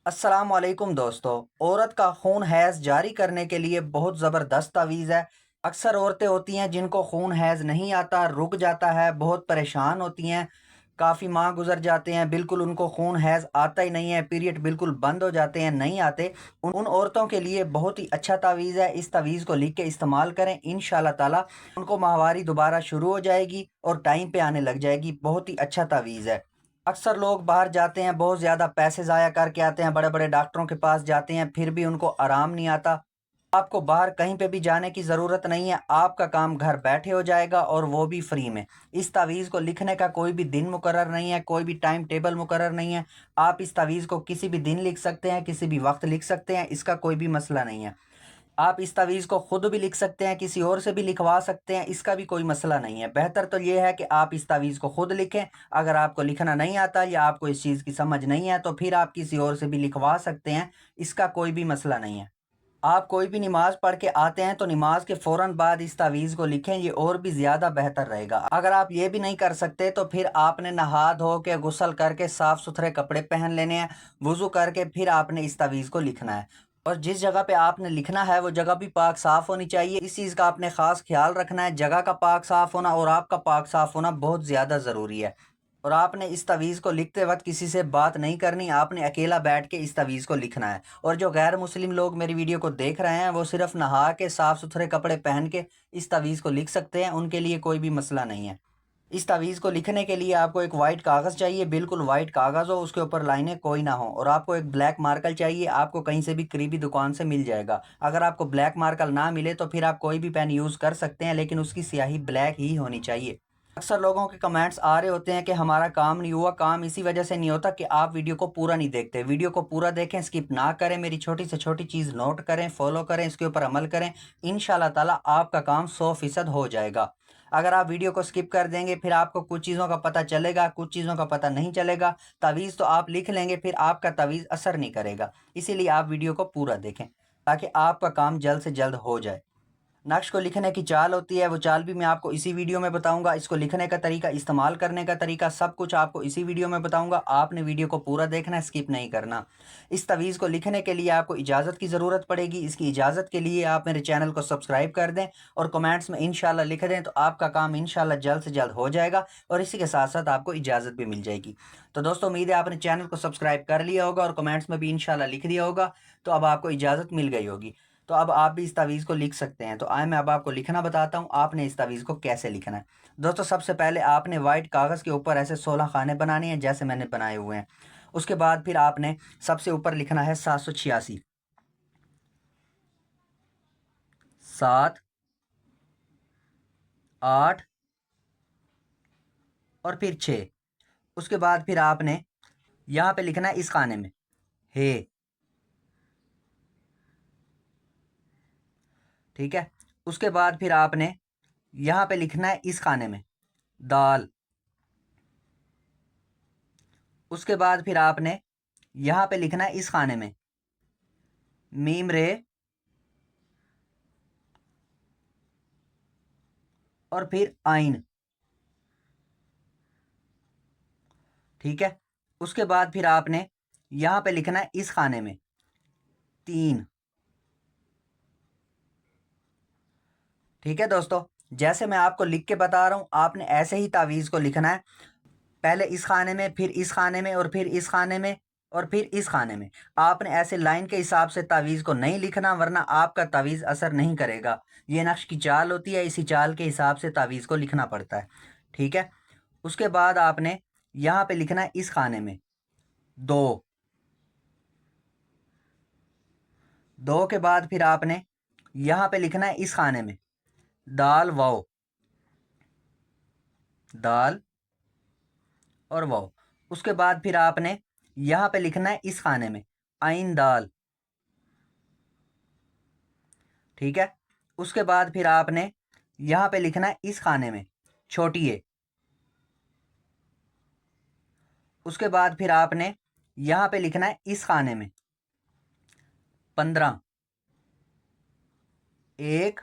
السلام علیکم دوستو۔ عورت کا خون حیض جاری کرنے کے لیے بہت زبردست تعویذ ہے۔ اکثر عورتیں ہوتی ہیں جن کو خون حیض نہیں آتا، رک جاتا ہے، بہت پریشان ہوتی ہیں، کافی ماہ گزر جاتے ہیں، بالکل ان کو خون حیض آتا ہی نہیں ہے، پیریڈ بالکل بند ہو جاتے ہیں، نہیں آتے۔ ان عورتوں کے لیے بہت ہی اچھا تعویذ ہے۔ اس تعویذ کو لکھ کے استعمال کریں، انشاءاللہ تعالی ان کو ماہواری دوبارہ شروع ہو جائے گی اور ٹائم پہ آنے لگ جائے گی۔ بہت ہی اچھا تعویذ ہے۔ اکثر لوگ باہر جاتے ہیں، بہت زیادہ پیسے ضائع کر کے آتے ہیں، بڑے بڑے ڈاکٹروں کے پاس جاتے ہیں، پھر بھی ان کو آرام نہیں آتا۔ آپ کو باہر کہیں پہ بھی جانے کی ضرورت نہیں ہے، آپ کا کام گھر بیٹھے ہو جائے گا اور وہ بھی فری میں۔ اس تعویذ کو لکھنے کا کوئی بھی دن مقرر نہیں ہے، کوئی بھی ٹائم ٹیبل مقرر نہیں ہے۔ آپ اس تعویذ کو کسی بھی دن لکھ سکتے ہیں، کسی بھی وقت لکھ سکتے ہیں، اس کا کوئی بھی مسئلہ نہیں ہے۔ آپ اس تعویذ کو خود بھی لکھ سکتے ہیں، کسی اور سے بھی لکھوا سکتے ہیں، اس کا بھی کوئی مسئلہ نہیں ہے۔ بہتر تو یہ ہے کہ آپ اس تعویذ کو خود لکھیں۔ اگر آپ کو لکھنا نہیں آتا یا آپ کو اس چیز کی سمجھ نہیں ہے تو پھر آپ کسی اور سے بھی لکھوا سکتے ہیں، اس کا کوئی بھی مسئلہ نہیں ہے۔ آپ کوئی بھی نماز پڑھ کے آتے ہیں تو نماز کے فوراً بعد اس تعویذ کو لکھیں، یہ اور بھی زیادہ بہتر رہے گا۔ اگر آپ یہ بھی نہیں کر سکتے تو پھر آپ نے نہا دھو کے، غسل کر کے، صاف ستھرے کپڑے پہن لینے ہیں، وضو کر کے پھر آپ نے اس تعویذ کو لکھنا ہے۔ اور جس جگہ پہ آپ نے لکھنا ہے وہ جگہ بھی پاک صاف ہونی چاہیے۔ اس چیز کا آپ نے خاص خیال رکھنا ہے، جگہ کا پاک صاف ہونا اور آپ کا پاک صاف ہونا بہت زیادہ ضروری ہے۔ اور آپ نے اس تعویذ کو لکھتے وقت کسی سے بات نہیں کرنی، آپ نے اکیلا بیٹھ کے اس تعویذ کو لکھنا ہے۔ اور جو غیر مسلم لوگ میری ویڈیو کو دیکھ رہے ہیں وہ صرف نہا کے، صاف ستھرے کپڑے پہن کے اس تعویذ کو لکھ سکتے ہیں، ان کے لیے کوئی بھی مسئلہ نہیں ہے۔ اس تعویذ کو لکھنے کے لیے آپ کو ایک وائٹ کاغذ چاہیے، بالکل وائٹ کاغذ ہو، اس کے اوپر لائنیں کوئی نہ ہو، اور آپ کو ایک بلیک مارکر چاہیے، آپ کو کہیں سے بھی قریبی دکان سے مل جائے گا۔ اگر آپ کو بلیک مارکر نہ ملے تو پھر آپ کوئی بھی پین یوز کر سکتے ہیں، لیکن اس کی سیاہی بلیک ہی ہونی چاہیے۔ اکثر لوگوں کے کمنٹس آ رہے ہوتے ہیں کہ ہمارا کام نہیں ہوا۔ کام اسی وجہ سے نہیں ہوتا کہ آپ ویڈیو کو پورا نہیں دیکھتے۔ ویڈیو کو پورا دیکھیں، سکپ نہ کریں، میری چھوٹی سے چھوٹی چیز نوٹ کریں، فالو کریں، اس کے اوپر عمل کریں، انشاءاللہ تعالی آپ کا کام 100% ہو جائے گا۔ اگر آپ ویڈیو کو سکپ کر دیں گے پھر آپ کو کچھ چیزوں کا پتہ چلے گا، کچھ چیزوں کا پتہ نہیں چلے گا۔ تعویذ تو آپ لکھ لیں گے، پھر آپ کا تعویذ اثر نہیں کرے گا۔ اسی لیے آپ ویڈیو کو پورا دیکھیں تاکہ آپ کا کام جلد سے جلد ہو جائے۔ نقش کو لکھنے کی چال ہوتی ہے، وہ چال بھی میں آپ کو اسی ویڈیو میں بتاؤں گا۔ اس کو لکھنے کا طریقہ، استعمال کرنے کا طریقہ، سب کچھ آپ کو اسی ویڈیو میں بتاؤں گا۔ آپ نے ویڈیو کو پورا دیکھنا ہے، سکپ نہیں کرنا۔ اس تعویذ کو لکھنے کے لیے آپ کو اجازت کی ضرورت پڑے گی۔ اس کی اجازت کے لیے آپ میرے چینل کو سبسکرائب کر دیں اور کمنٹس میں انشاءاللہ لکھ دیں، تو آپ کا کام انشاءاللہ جلد سے جلد ہو جائے گا، اور اسی کے ساتھ ساتھ آپ کو اجازت بھی مل جائے گی۔ تو دوستو، امید ہے آپ نے چینل کو سبسکرائب کر لیا ہوگا اور کمنٹس میں بھی انشاءاللہ لکھ دیا ہوگا، تو اب آپ کو اجازت مل گئی ہوگی۔ تو اب آپ بھی اس تعویذ کو لکھ سکتے ہیں۔ تو آئے میں اب آپ کو لکھنا بتاتا ہوں، آپ نے اس تعویذ کو کیسے لکھنا ہے۔ دوستو، سب سے پہلے آپ نے وائٹ کاغذ کے اوپر ایسے 16 خانے بنانے ہیں جیسے میں نے بنائے ہوئے ہیں۔ اس کے بعد پھر آپ نے سب سے اوپر لکھنا ہے 786، 7، 8 اور پھر 6۔ اس کے بعد پھر آپ نے یہاں پہ لکھنا ہے اس خانے میں ہے، ٹھیک ہے۔ اس کے بعد پھر آپ نے یہاں پہ لکھنا ہے اس خانے میں دال۔ اس کے بعد پھر آپ نے یہاں پہ لکھنا ہے اس خانے میں میم رے اور پھر آئین، ٹھیک ہے۔ اس کے بعد پھر آپ نے یہاں پہ لکھنا ہے اس خانے میں 3، ٹھیک ہے دوستو۔ جیسے میں آپ کو لکھ کے بتا رہا ہوں، آپ نے ایسے ہی تعویذ کو لکھنا ہے، پہلے اس خانے میں، پھر اس خانے میں، اور پھر اس خانے میں، اور پھر اس خانے میں۔ آپ نے ایسے لائن کے حساب سے تعویذ کو نہیں لکھنا، ورنہ آپ کا تعویذ اثر نہیں کرے گا۔ یہ نقش کی چال ہوتی ہے، اسی چال کے حساب سے تعویذ کو لکھنا پڑتا ہے، ٹھیک ہے۔ اس کے بعد آپ نے یہاں پہ لکھنا ہے اس خانے میں 2، 2 کے بعد پھر آپ نے یہاں پہ لکھنا ہے اس خانے میں دال واؤ، دال اور واؤ۔ اس کے بعد پھر آپ نے یہاں پہ لکھنا ہے اس خانے میں آئین دال، ٹھیک ہے۔ اس کے بعد پھر آپ نے یہاں پہ لکھنا ہے اس خانے میں چھوٹی اے۔ اس کے بعد پھر آپ نے یہاں پہ لکھنا ہے اس خانے میں 15، 1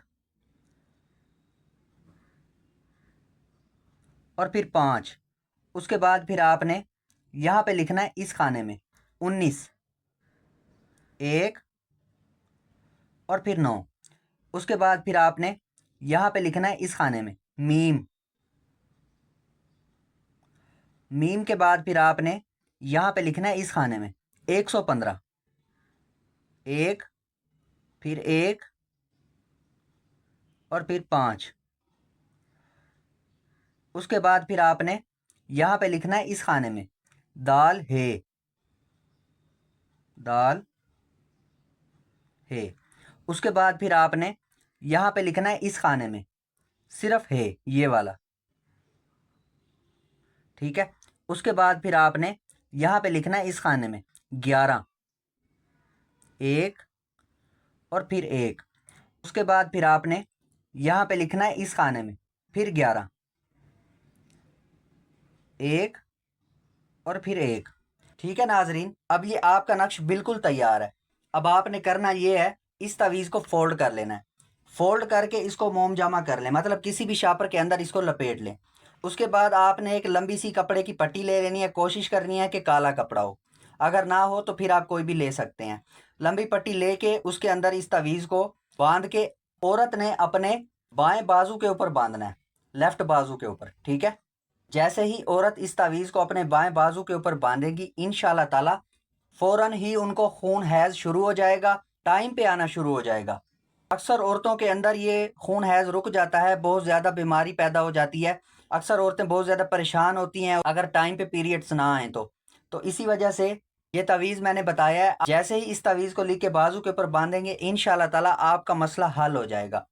اور پھر 5۔ اس کے بعد پھر آپ نے یہاں پہ لکھنا ہے اس خانے میں 19، 1 اور پھر 9۔ اس کے بعد پھر آپ نے یہاں پہ لکھنا ہے اس خانے میں میم۔ میم کے بعد پھر آپ نے یہاں پہ لکھنا ہے اس خانے میں 115۔ 1 پھر 1 اور پھر 5۔ اس کے بعد پھر آپ نے یہاں پہ لکھنا ہے اس خانے میں دال ہے۔ دال ہے۔ اس کے بعد پھر آپ نے یہاں پہ لکھنا ہے اس خانے میں صرف ہے، یہ والا، ٹھیک ہے۔ اس کے بعد پھر آپ نے یہاں پہ لکھنا ہے اس خانے میں 11۔ 1 اور پھر 1۔ اس کے بعد پھر آپ نے یہاں پہ لکھنا ہے اس خانے میں پھر 11۔ 1 اور پھر 1، ٹھیک ہے ناظرین۔ اب یہ آپ کا نقش بالکل تیار ہے۔ اب آپ نے کرنا یہ ہے، اس تعویذ کو فولڈ کر لینا ہے۔ فولڈ کر کے اس کو موم جامع کر لیں، مطلب کسی بھی شاپر کے اندر اس کو لپیٹ لیں۔ اس کے بعد آپ نے ایک لمبی سی کپڑے کی پٹی لے لینی ہے، کوشش کرنی ہے کہ کالا کپڑا ہو، اگر نہ ہو تو پھر آپ کوئی بھی لے سکتے ہیں۔ لمبی پٹی لے کے اس کے اندر اس تعویذ کو باندھ کے عورت نے اپنے بائیں بازو کے اوپر باندھنا ہے، لیفٹ بازو کے اوپر، ٹھیک ہے۔ جیسے ہی عورت اس تعویذ کو اپنے بائیں بازو کے اوپر باندھے گی، انشاءاللہ تعالی فوراً ہی ان کو خون حیض شروع ہو جائے گا، ٹائم پہ آنا شروع ہو جائے گا۔ اکثر عورتوں کے اندر یہ خون حیض رک جاتا ہے، بہت زیادہ بیماری پیدا ہو جاتی ہے، اکثر عورتیں بہت زیادہ پریشان ہوتی ہیں اگر ٹائم پہ پیریڈز نہ آئیں تو اسی وجہ سے یہ تعویذ میں نے بتایا ہے۔ جیسے ہی اس تعویذ کو لکھ کے بازو کے اوپر باندھیں گے، انشاءاللہ تعالی آپ کا مسئلہ حل ہو جائے گا۔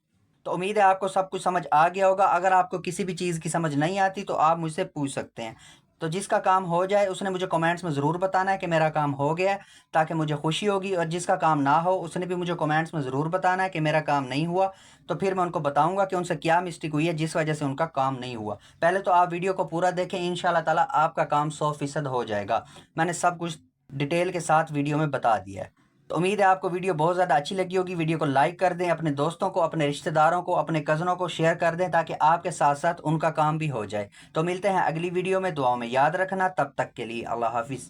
تو امید ہے آپ کو سب کچھ سمجھ آ گیا ہوگا۔ اگر آپ کو کسی بھی چیز کی سمجھ نہیں آتی تو آپ مجھ سے پوچھ سکتے ہیں۔ تو جس کا کام ہو جائے اس نے مجھے کمنٹس میں ضرور بتانا ہے کہ میرا کام ہو گیا ہے، تاکہ مجھے خوشی ہوگی، اور جس کا کام نہ ہو اس نے بھی مجھے کمنٹس میں ضرور بتانا ہے کہ میرا کام نہیں ہوا، تو پھر میں ان کو بتاؤں گا کہ ان سے کیا مسٹیک ہوئی ہے جس وجہ سے ان کا کام نہیں ہوا۔ پہلے تو آپ ویڈیو کو پورا دیکھیں، انشاءاللہ تعالی آپ کا کام 100% ہو جائے گا۔ میں نے سب کچھ ڈیٹیل کے ساتھ ویڈیو میں بتا دیا ہے۔ تو امید ہے آپ کو ویڈیو بہت زیادہ اچھی لگی ہوگی۔ ویڈیو کو لائک کر دیں، اپنے دوستوں کو، اپنے رشتہ داروں کو، اپنے کزنوں کو شیئر کر دیں، تاکہ آپ کے ساتھ ساتھ ان کا کام بھی ہو جائے۔ تو ملتے ہیں اگلی ویڈیو میں، دعاؤں میں یاد رکھنا۔ تب تک کے لیے اللہ حافظ۔